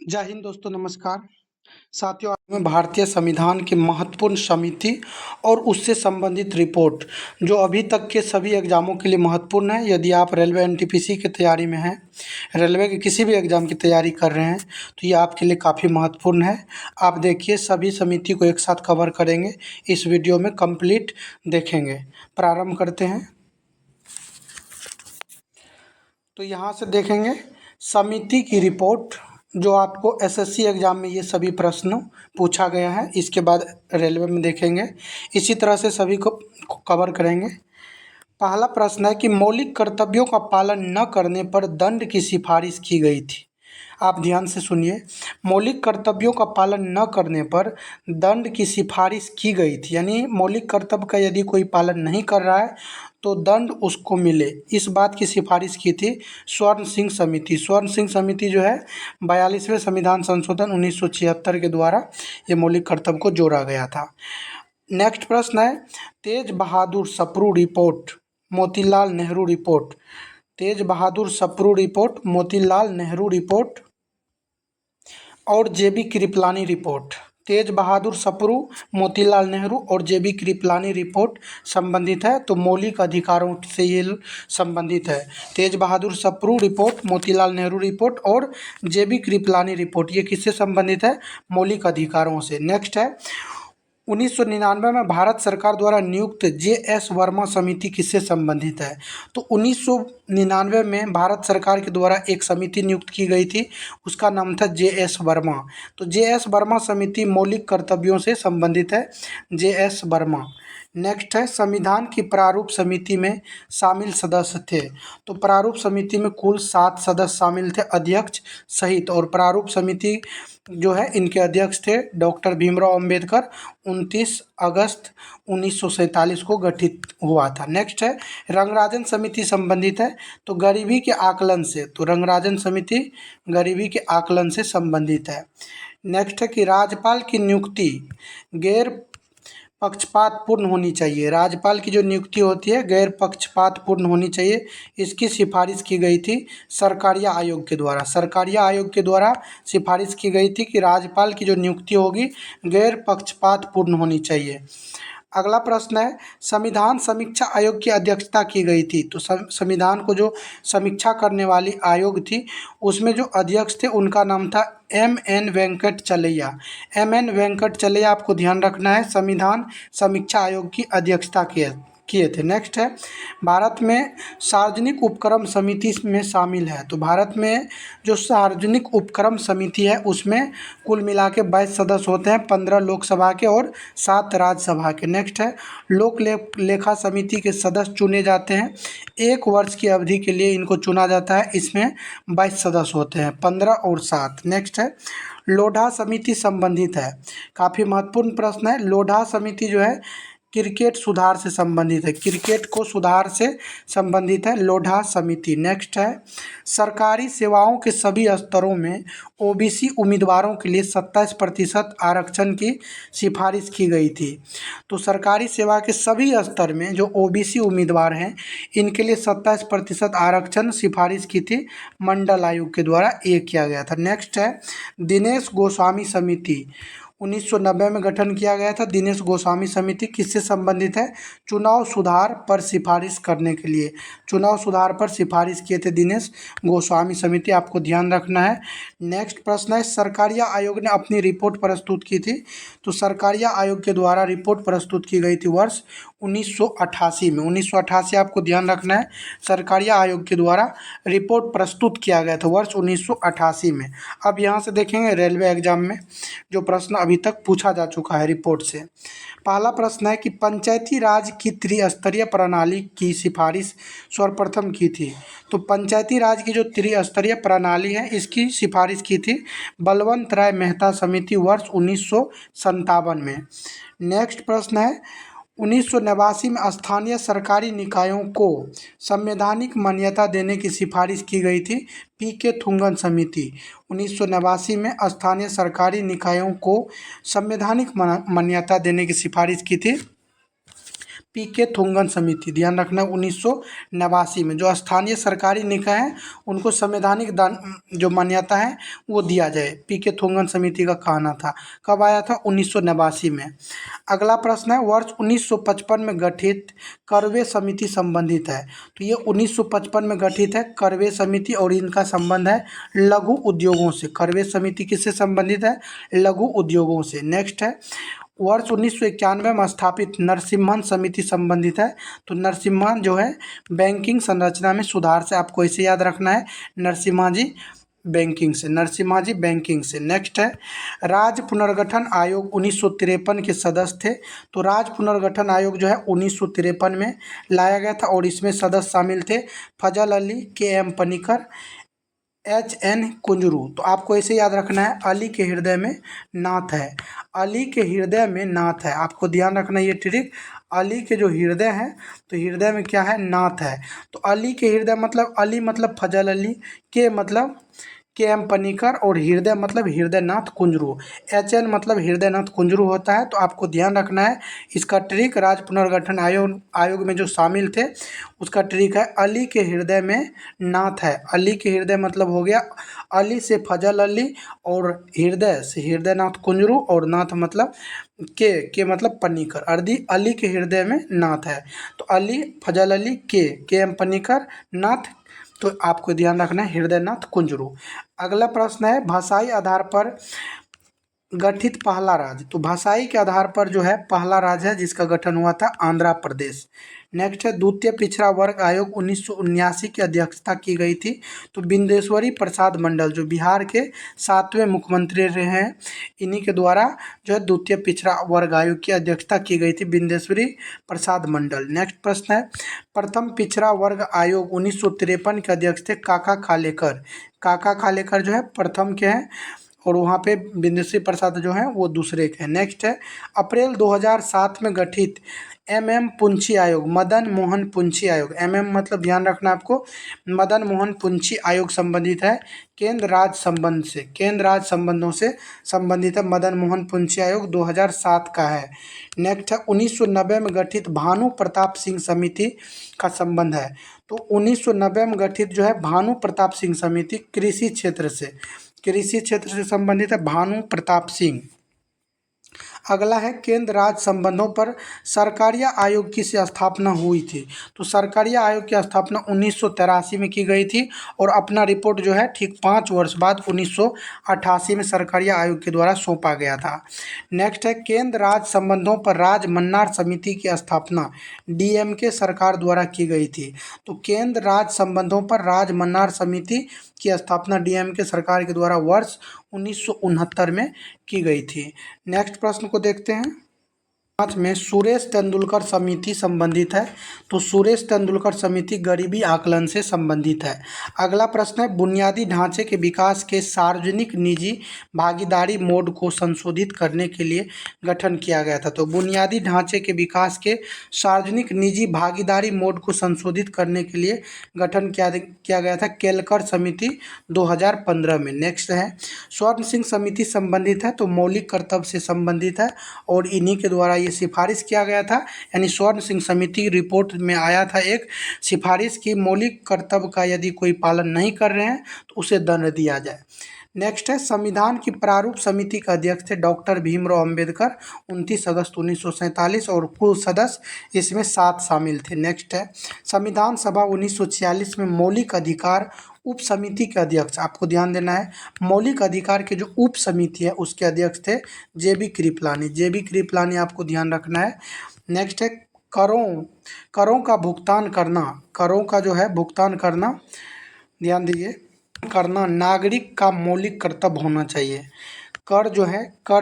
जय हिंद दोस्तों, नमस्कार साथियों। आज मैं भारतीय संविधान की महत्वपूर्ण समिति और उससे संबंधित रिपोर्ट जो अभी तक के सभी एग्जामों के लिए महत्वपूर्ण है। यदि आप रेलवे एनटीपीसी की तैयारी में हैं, रेलवे के किसी भी एग्ज़ाम की तैयारी कर रहे हैं, तो ये आपके लिए काफ़ी महत्वपूर्ण है। आप देखिए, सभी समिति को एक साथ कवर करेंगे, इस वीडियो में कंप्लीट देखेंगे। प्रारंभ करते हैं। तो यहाँ से देखेंगे समिति की रिपोर्ट, जो आपको एसएससी एग्ज़ाम में ये सभी प्रश्न पूछा गया है। इसके बाद रेलवे में देखेंगे, इसी तरह से सभी को कवर करेंगे। पहला प्रश्न है कि मौलिक कर्तव्यों का पालन न करने पर दंड की सिफारिश की गई थी। आप ध्यान से सुनिए, मौलिक कर्तव्यों का पालन न करने पर दंड की सिफारिश की गई थी। यानी मौलिक कर्तव्य का यदि कोई पालन नहीं कर रहा है तो दंड उसको मिले, इस बात की सिफारिश की थी स्वर्ण सिंह समिति। स्वर्ण सिंह समिति जो है 42वें संविधान संशोधन 1976 के द्वारा ये मौलिक कर्तव्य को जोड़ा गया था। नेक्स्ट प्रश्न है तेज बहादुर सप्रू रिपोर्ट, मोतीलाल नेहरू रिपोर्ट। तेज बहादुर सप्रू रिपोर्ट, मोतीलाल नेहरू रिपोर्ट और जेबी कृपलानी रिपोर्ट। तेज बहादुर सप्रू, मोतीलाल नेहरू और जेबी कृपलानी रिपोर्ट संबंधित है, तो मौलिक अधिकारों से ये संबंधित है। तेज बहादुर सप्रू रिपोर्ट, मोतीलाल नेहरू रिपोर्ट और जेबी कृपलानी रिपोर्ट, ये किससे संबंधित है? मौलिक अधिकारों से। नेक्स्ट है 1999 में भारत सरकार द्वारा नियुक्त जे.एस. वर्मा समिति किससे संबंधित है? तो 1999 में भारत सरकार के द्वारा एक समिति नियुक्त की गई थी, उसका नाम था जे.एस. वर्मा। तो जे.एस. वर्मा समिति मौलिक कर्तव्यों से संबंधित है, जे.एस. वर्मा। नेक्स्ट है संविधान की प्रारूप समिति में शामिल सदस्य थे। तो प्रारूप समिति में कुल 7 सदस्य शामिल थे, अध्यक्ष सहित। और प्रारूप समिति जो है, इनके अध्यक्ष थे डॉक्टर भीमराव अंबेडकर। 29 अगस्त 1947 को गठित हुआ था। नेक्स्ट है रंगराजन समिति संबंधित है, तो गरीबी के आकलन से। तो रंगराजन समिति गरीबी के आकलन से संबंधित है। नेक्स्ट है कि राज्यपाल की नियुक्ति गैर पक्षपातपूर्ण होनी चाहिए। राज्यपाल की जो नियुक्ति होती है गैर पक्षपातपूर्ण होनी चाहिए, इसकी सिफारिश की गई थी सरकारिया आयोग के द्वारा। सरकारिया आयोग के द्वारा सिफारिश की गई थी कि राज्यपाल की जो नियुक्ति होगी गैर पक्षपातपूर्ण होनी चाहिए। अगला प्रश्न है संविधान समीक्षा आयोग की अध्यक्षता की गई थी। तो संविधान को जो समीक्षा करने वाली आयोग थी, उसमें जो अध्यक्ष थे उनका नाम था एम.एन. वेंकटचलैया। एम.एन. वेंकटचलैया आपको ध्यान रखना है, संविधान समीक्षा आयोग की अध्यक्षता किए थे। नेक्स्ट है भारत में सार्वजनिक उपक्रम समिति में शामिल है। तो भारत में जो सार्वजनिक उपक्रम समिति है उसमें कुल मिला के 22 सदस्य होते हैं, 15 लोकसभा के और 7 राज्यसभा के। नेक्स्ट है लोक लेखा समिति के सदस्य चुने जाते हैं, 1 वर्ष की अवधि के लिए इनको चुना जाता है। इसमें 22 सदस्य होते हैं, 15 और 7। नेक्स्ट है लोढ़ा समिति संबंधित है, काफ़ी महत्वपूर्ण प्रश्न है। लोढ़ा समिति जो है क्रिकेट सुधार से संबंधित है, क्रिकेट को सुधार से संबंधित है लोढ़ा समिति। नेक्स्ट है सरकारी सेवाओं के सभी स्तरों में ओबीसी उम्मीदवारों के लिए 27% आरक्षण की सिफारिश की गई थी। तो सरकारी सेवा के सभी स्तर में जो ओबीसी उम्मीदवार हैं, इनके लिए 27% आरक्षण सिफारिश की थी मंडल आयोग के द्वारा, ये किया गया था। नेक्स्ट है दिनेश गोस्वामी समिति, 1990 में गठन किया गया था। दिनेश गोस्वामी समिति किससे संबंधित है? चुनाव सुधार पर सिफारिश करने के लिए, चुनाव सुधार पर सिफारिश किए थे दिनेश गोस्वामी समिति, आपको ध्यान रखना है। नेक्स्ट प्रश्न है सरकारिया आयोग ने अपनी रिपोर्ट प्रस्तुत की थी। तो सरकारिया आयोग के द्वारा रिपोर्ट प्रस्तुत की गई थी वर्ष 1988 में। 1988 आपको ध्यान रखना है, सरकारिया आयोग के द्वारा रिपोर्ट प्रस्तुत किया गया था वर्ष 1988 में। अब यहाँ से देखेंगे रेलवे एग्जाम में जो प्रश्न अभी तक पूछा जा चुका है रिपोर्ट से। पहला प्रश्न है कि पंचायती राज की त्रिस्तरीय प्रणाली की सिफारिश सर्वप्रथम की थी। तो पंचायती राज की जो त्रिस्तरीय प्रणाली है, इसकी सिफारिश की थी बलवंत राय मेहता समिति वर्ष 1957 में। नेक्स्ट प्रश्न है 1989 में स्थानीय सरकारी निकायों को संवैधानिक मान्यता देने की सिफारिश की गई थी पी.के. थुंगन समिति। 1989 में स्थानीय सरकारी निकायों को संवैधानिक मान्यता देने की सिफारिश की थी पीके थुंगन समिति, ध्यान रखना 1989 में जो स्थानीय सरकारी निकाय हैं उनको संवैधानिक दान जो मान्यता है वो दिया जाए, पीके थुंगन समिति का कहना था। कब आया था? 1989 में। अगला प्रश्न है वर्ष 1955 में गठित करवे समिति संबंधित है। तो ये 1955 में गठित है करवे समिति और इनका संबंध है लघु उद्योगों से। करवे समिति किससे संबंधित है? लघु उद्योगों से। नेक्स्ट है वर्ष 1991 में स्थापित नरसिम्हन समिति संबंधित है। तो नरसिम्हन जो है बैंकिंग संरचना में सुधार से, आपको इसे याद रखना है, नरसिम्हा जी बैंकिंग से, नरसिम्हा जी बैंकिंग से। नेक्स्ट है राज्य पुनर्गठन आयोग 1953 के सदस्य थे। तो राज्य पुनर्गठन आयोग जो है 1953 में लाया गया था और इसमें सदस्य शामिल थे फजल अली, के.एम. पनिकर, एच.एन. कुंजरू। तो आपको ऐसे याद रखना है अली के हृदय में नाथ है, अली के हृदय में नाथ है, आपको ध्यान रखना है ये ट्रिक। अली के जो हृदय है तो हृदय में क्या है? नाथ है। तो अली के हृदय मतलब अली मतलब फजल अली, के मतलब के.एम. पनिकर और हृदय मतलब हृदयनाथ कुंजरू, एच.एन. मतलब हृदयनाथ कुंजरू होता है। तो आपको ध्यान रखना है इसका ट्रिक। राज्य पुनर्गठन आयोग में जो शामिल थे उसका ट्रिक है अली के हृदय में नाथ है। अली के हृदय मतलब हो गया अली से फजल अली और हृदय से हृदयनाथ कुंजरू और नाथ मतलब के मतलब पनिकर, अली के हृदय में नाथ है। तो अली, फजल अली, के.एम. पनिकर, नाथ। तो आपको ध्यान रखना है हृदयनाथ कुंजरू। अगला प्रश्न है भाषाई आधार पर गठित पहला राज्य। तो भाषाई के आधार पर जो है पहला राज्य है जिसका गठन हुआ था आंध्र प्रदेश। नेक्स्ट है द्वितीय पिछड़ा वर्ग आयोग 1979 की अध्यक्षता की गई थी। तो बिंदेश्वरी प्रसाद मंडल जो बिहार के 7वें मुख्यमंत्री रहे हैं, इन्हीं के द्वारा जो है द्वितीय पिछड़ा वर्ग आयोग की अध्यक्षता की गई थी, बिंदेश्वरी प्रसाद मंडल। नेक्स्ट प्रश्न है प्रथम पिछड़ा वर्ग आयोग 1953 के अध्यक्ष थे काका खालेकर। काका खालेकर जो है प्रथम के हैं और वहाँ पे बिंदेश्वरी प्रसाद जो हैं वो दूसरे के हैं। नेक्स्ट है अप्रैल 2007 में गठित एम.एम. पुंछी आयोग, मदन मोहन पुंछी आयोग, एम.एम. मतलब ध्यान रखना आपको मदन मोहन पुंछी आयोग संबंधित है केंद्र राज्य संबंध से, केंद्र राज्य संबंधों से संबंधित है। मदन मोहन पुंछी आयोग 2007 का है। नेक्स्ट है 1990 में गठित भानु प्रताप सिंह समिति का संबंध है। तो 1990 में गठित जो है भानु प्रताप सिंह समिति कृषि क्षेत्र से संबंधित है, भानु प्रताप सिंह। अगला है केंद्र राज्य संबंधों पर सरकारिया आयोग की स्थापना हुई थी। तो सरकारिया आयोग की स्थापना 1983 में की गई थी और अपना रिपोर्ट जो है ठीक 5 वर्ष बाद 1988 में सरकारिया आयोग के द्वारा सौंपा गया था। नेक्स्ट है केंद्र राज्य संबंधों पर राज्य मन्नार समिति की स्थापना डीएमके सरकार द्वारा की गई थी। तो केंद्र राज्य संबंधों पर राज्य मन्नार समिति की स्थापना डीएमके सरकार के द्वारा वर्ष 1969 में की गई थी। नेक्स्ट प्रश्न को देखते हैं। पाँच में सुरेश तेंदुलकर समिति संबंधित है। तो सुरेश तेंदुलकर समिति गरीबी आकलन से संबंधित है। अगला प्रश्न है बुनियादी ढांचे के विकास के सार्वजनिक निजी भागीदारी मोड को संशोधित करने के लिए गठन किया गया था। तो बुनियादी ढांचे के विकास के सार्वजनिक निजी भागीदारी मोड को संशोधित करने के लिए गठन किया गया था केलकर समिति 2015 में। नेक्स्ट है स्वर्ण सिंह समिति संबंधित है। तो मौलिक कर्तव्य से संबंधित है और इन्हीं के द्वारा ये सिफारिश किया गया था, यानी स्वर्ण सिंह समिति रिपोर्ट में आया था एक सिफारिश की मौलिक कर्तव्य का यदि कोई पालन नहीं कर रहे हैं तो उसे दंड दिया जाए। नेक्स्ट है संविधान की प्रारूप समिति के अध्यक्ष थे डॉक्टर भीमराव अंबेडकर 29 अगस्त 1947 और कुल सदस्य इसमें 7 शामिल थे। नेक्स्ट है संविधान सभा 1946 में मौलिक अधिकार उप समिति के अध्यक्ष, आपको ध्यान देना है मौलिक अधिकार के जो उप समिति है उसके अध्यक्ष थे जे.बी. कृपलानी। जे.बी. कृपलानी आपको ध्यान रखना है। नेक्स्ट है करों का भुगतान करना, करों का जो है भुगतान करना, ध्यान दीजिए, करना नागरिक का मौलिक कर्तव्य होना चाहिए। कर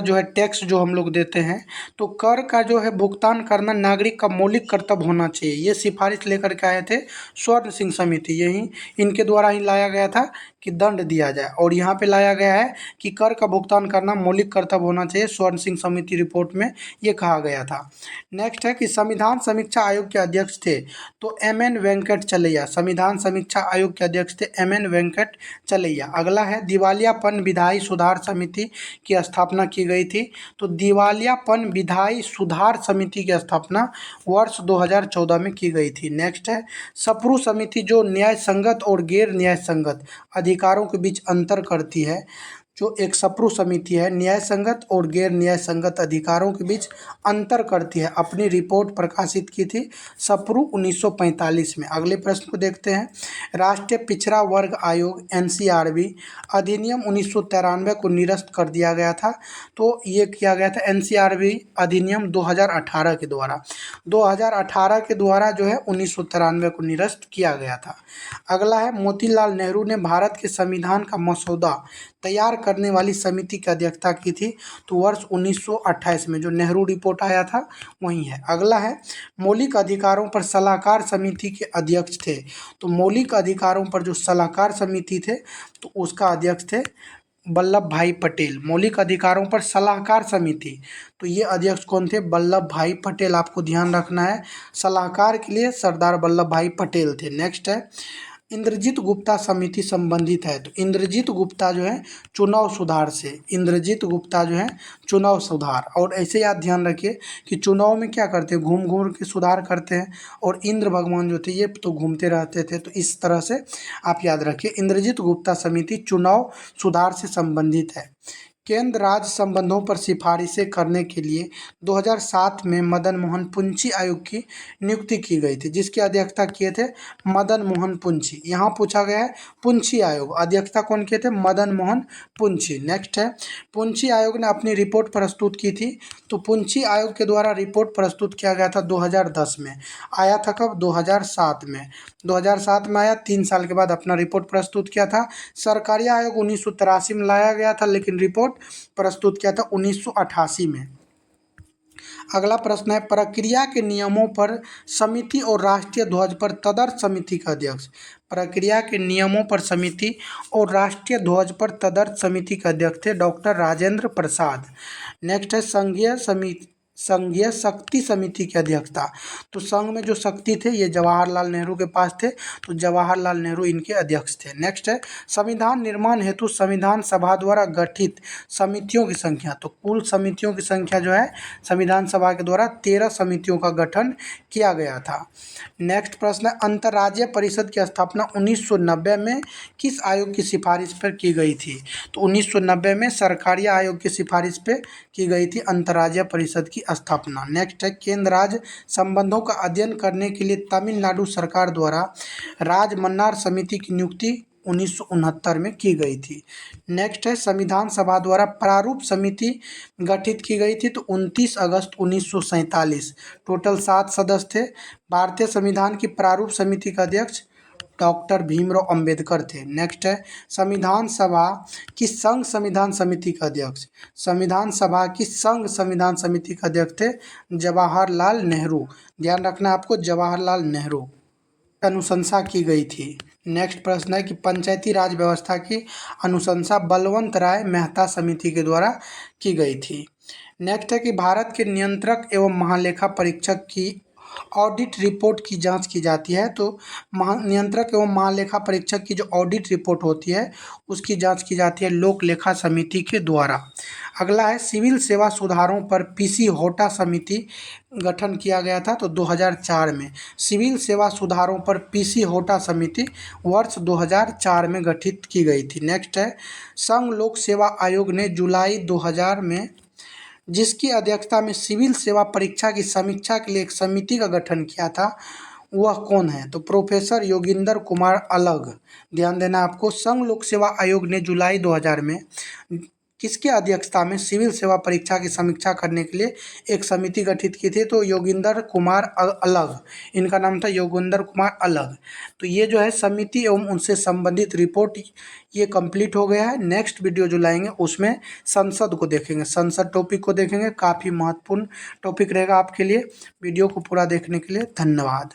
जो है टैक्स जो हम लोग देते हैं, तो कर का जो है भुगतान करना नागरिक का मौलिक कर्तव्य होना चाहिए। ये सिफारिश लेकर के आए थे स्वर्ण सिंह समिति, यही इनके द्वारा ही लाया गया था कि दंड दिया जाए। और यहाँ पे लाया गया है कि कर का भुगतान करना मौलिक कर्तव्य होना चाहिए, स्वर्ण सिंह समिति रिपोर्ट में ये कहा गया था। नेक्स्ट है कि संविधान समीक्षा आयोग के अध्यक्ष थे तो एम.एन. वेंकट चलैया, संविधान समीक्षा आयोग के अध्यक्ष थे एम.एन. वेंकट चलैया। अगला है दिवालियापन विधायी सुधार समिति की स्थापना की गई थी, तो दिवालियापन विधायी सुधार समिति की स्थापना वर्ष 2014 में की गई थी। नेक्स्ट है सप्रू समिति, जो न्याय संगत और गैर न्याय संगत अधिकारों के बीच अंतर करती है। जो एक सप्रू समिति है न्याय संगत और गैर न्याय संगत अधिकारों के बीच अंतर करती है, अपनी रिपोर्ट प्रकाशित की थी सप्रू 1945 में। अगले प्रश्न को देखते हैं। राष्ट्रीय पिछड़ा वर्ग आयोग NCRB अधिनियम 1993 को निरस्त कर दिया गया था, तो ये किया गया था NCRB अधिनियम 2018 के द्वारा, 2018 के द्वारा जो है 1993 को निरस्त किया गया था। अगला है मोतीलाल नेहरू ने भारत के संविधान का मसौदा तैयार करने वाली समिति की अध्यक्षता की थी, तो वर्ष 1928 में जो नेहरू रिपोर्ट आया था वही है। अगला है मौलिक अधिकारों पर सलाहकार समिति के अध्यक्ष थे, तो मौलिक अधिकारों पर जो सलाहकार समिति थे तो उसका अध्यक्ष थे वल्लभ भाई पटेल। मौलिक अधिकारों पर सलाहकार समिति, तो ये अध्यक्ष कौन थे? वल्लभ भाई पटेल। आपको ध्यान रखना है, सलाहकार के लिए सरदार वल्लभ भाई पटेल थे। नेक्स्ट है इंद्रजीत गुप्ता समिति संबंधित है, तो इंद्रजीत गुप्ता जो है चुनाव सुधार से, इंद्रजीत गुप्ता जो है चुनाव सुधार। और ऐसे याद ध्यान रखिए कि चुनाव में क्या करते हैं, घूम घूम के सुधार करते हैं, और इंद्र भगवान जो थे ये तो घूमते रहते थे, तो इस तरह से आप याद रखिए इंद्रजीत गुप्ता समिति चुनाव सुधार से संबंधित है। केंद्र राज्य संबंधों पर सिफारिशें करने के लिए 2007 में मदन मोहन पुंछी आयोग की नियुक्ति की गई थी, जिसकी अध्यक्षता किए थे मदन मोहन पुंछी। यहाँ पूछा गया है पुंछी आयोग, अध्यक्षता कौन किए थे? मदन मोहन पुंछी। नेक्स्ट है पुंछी आयोग ने अपनी रिपोर्ट प्रस्तुत की थी, तो पुंछी आयोग के द्वारा रिपोर्ट प्रस्तुत किया गया था 2010 में, आया था कब? 2007 में, 2007 में आया, 3 साल के बाद अपना रिपोर्ट प्रस्तुत किया था। सरकारी आयोग 1983 में लाया गया था, लेकिन रिपोर्ट प्रस्तुत किया था 1988 में। अगला प्रश्न है प्रक्रिया के नियमों पर समिति और राष्ट्रीय ध्वज पर तदर्थ समिति का अध्यक्ष। प्रक्रिया के नियमों पर समिति और राष्ट्रीय ध्वज पर तदर्थ समिति के अध्यक्ष थे डॉक्टर राजेंद्र प्रसाद। नेक्स्ट है संघीय शक्ति समिति की अध्यक्षता, तो संघ में जो शक्ति थे ये जवाहरलाल नेहरू के पास थे, तो जवाहरलाल नेहरू इनके अध्यक्ष थे। नेक्स्ट है संविधान निर्माण हेतु संविधान सभा द्वारा गठित समितियों की संख्या, तो कुल समितियों की संख्या जो है संविधान सभा के द्वारा 13 समितियों का गठन किया गया था। नेक्स्ट प्रश्न है अंतर्राज्यीय परिषद की स्थापना 1990 में किस आयोग की सिफारिश पर की गई थी? तो 1990 में सरकारी आयोग की सिफारिश पे की गई थी अंतर्राज्यीय परिषद की स्थापना। नेक्स्ट है केंद्र राज्य संबंधों का अध्ययन करने के लिए तमिलनाडु सरकार द्वारा राजमन्नार समिति की नियुक्ति 1969 में की गई थी। नेक्स्ट है संविधान सभा द्वारा प्रारूप समिति गठित की गई थी, तो 29 अगस्त 1947, टोटल 7 सदस्य थे। भारतीय संविधान की प्रारूप समिति का अध्यक्ष डॉक्टर भीमराव अंबेडकर थे। नेक्स्ट है संविधान सभा की संघ संविधान समिति का अध्यक्ष, संविधान सभा की संघ संविधान समिति का अध्यक्ष थे जवाहरलाल नेहरू। ध्यान रखना आपको, जवाहरलाल नेहरू अनुशंसा की गई थी। नेक्स्ट प्रश्न है कि पंचायती राज व्यवस्था की अनुशंसा बलवंत राय मेहता समिति के द्वारा की गई थी। नेक्स्ट है कि भारत के नियंत्रक एवं महालेखा परीक्षक की ऑडिट रिपोर्ट की जांच की जाती है, तो नियंत्रक एवं महालेखा परीक्षक की जो ऑडिट रिपोर्ट होती है उसकी जांच की जाती है लोक लेखा समिति के द्वारा। अगला है सिविल सेवा सुधारों पर पीसी होटा समिति गठन किया गया था, तो 2004 में सिविल सेवा सुधारों पर पीसी होटा समिति वर्ष 2004 में गठित की गई थी। नेक्स्ट है संघ लोक सेवा आयोग ने जुलाई 2000 में जिसकी अध्यक्षता में सिविल सेवा परीक्षा की समीक्षा के लिए एक समिति का गठन किया था, वह कौन है? तो प्रोफेसर योगिंदर कुमार अलग। ध्यान देना आपको, संघ लोक सेवा आयोग ने जुलाई 2000 में किसकी अध्यक्षता में सिविल सेवा परीक्षा की समीक्षा करने के लिए एक समिति गठित की थी, तो योगिंदर कुमार अलग, इनका नाम था योगिंदर कुमार अलग। तो ये जो है समिति एवं उनसे संबंधित रिपोर्ट ये कंप्लीट हो गया है। नेक्स्ट वीडियो जो लाएंगे उसमें संसद को देखेंगे, संसद टॉपिक को देखेंगे, काफ़ी महत्वपूर्ण टॉपिक रहेगा आपके लिए। वीडियो को पूरा देखने के लिए धन्यवाद।